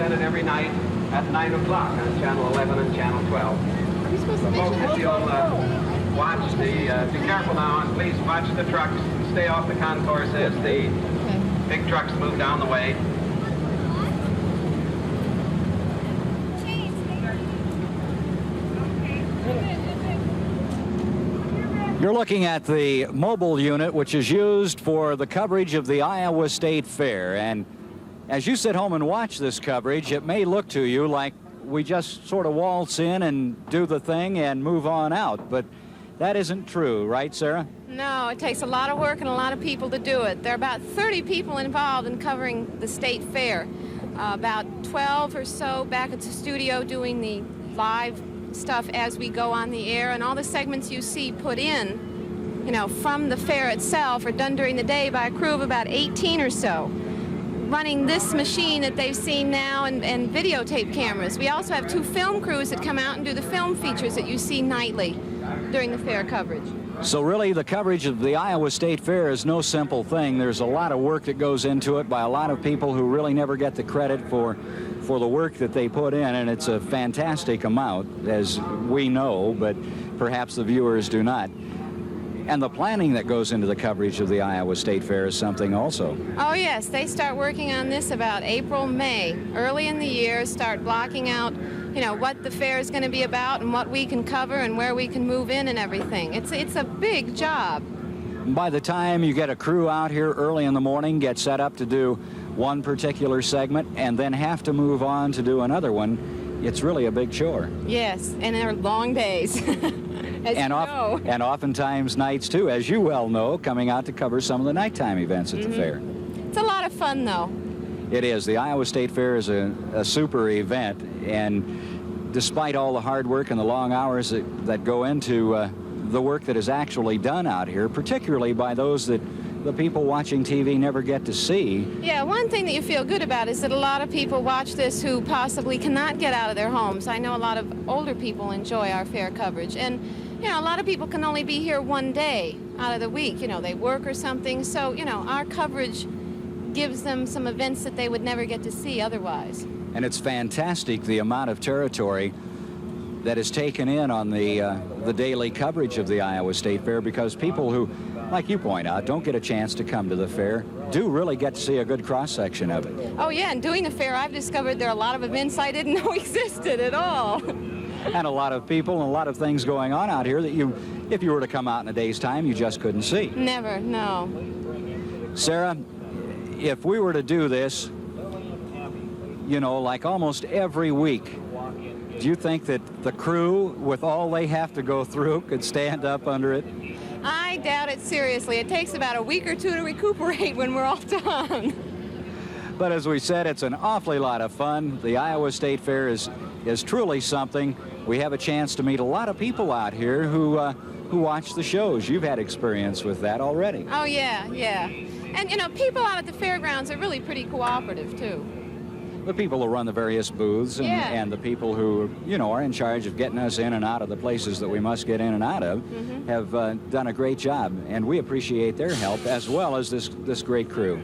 transmitted every night at 9 o'clock on Channel 11 and Channel 12. So folks, if you'll watch the, be careful now, and please watch the trucks. Stay off the concourse as the big trucks move down the way. You're looking at the mobile unit, which is used for the coverage of the Iowa State Fair. And as you sit home and watch this coverage, it may look to you like we just sort of waltz in and do the thing and move on out. But that isn't true, right, Sarah? No, it takes a lot of work and a lot of people to do it. There are about 30 people involved in covering the state fair. About 12 or so back at the studio doing the live stuff as we go on the air, and all the segments you see put in, you know, from the fair itself are done during the day by a crew of about 18 or so, running this machine that they've seen now and videotape cameras. We also have 2 film crews that come out and do the film features that you see nightly during the fair coverage. So really, the coverage of the Iowa State Fair is no simple thing. There's a lot of work that goes into it by a lot of people who really never get the credit for the work that they put in, and it's a fantastic amount, as we know, but perhaps the viewers do not. And the planning that goes into the coverage of the Iowa State Fair is something also. Oh yes, they start working on this about April, May. Early in the year, start blocking out, you know, what the fair is going to be about and what we can cover and where we can move in and everything. It's a big job. By the time you get a crew out here early in the morning, get set up to do one particular segment, and then have to move on to do another one, it's really a big chore. Yes, and they're long days. And oftentimes nights too, as you well know, coming out to cover some of the nighttime events at the fair. It's a lot of fun, though. It is. The Iowa State Fair is a super event, and despite all the hard work and the long hours that go into the work that is actually done out here, particularly by those that the people watching TV never get to see. Yeah, one thing that you feel good about is that a lot of people watch this who possibly cannot get out of their homes. I know a lot of older people enjoy our fair coverage, and you know, a lot of people can only be here one day out of the week. You know, they work or something, so you know, our coverage gives them some events that they would never get to see otherwise. And it's fantastic, the amount of territory that is taken in on the daily coverage of the Iowa State Fair, because people who, like you point out, don't get a chance to come to the fair do really get to see a good cross-section of it. Oh yeah, and doing the fair, I've discovered there are a lot of events I didn't know existed at all. And a lot of people and a lot of things going on out here that you, if you were to come out in a day's time, you just couldn't see. Never, no. Sarah, if we were to do this, you know, like almost every week, do you think that the crew, with all they have to go through, could stand up under it? I doubt it seriously. It takes about a week or two to recuperate when we're all done. But as we said, it's an awfully lot of fun. The Iowa State Fair is truly something. We have a chance to meet a lot of people out here who watch the shows. You've had experience with that already. Oh, yeah, yeah. And, you know, people out at the fairgrounds are really pretty cooperative, too. The people who run the various booths and the people who, you know, are in charge of getting us in and out of the places that we must get in and out of have done a great job. And we appreciate their help, as well as this great crew.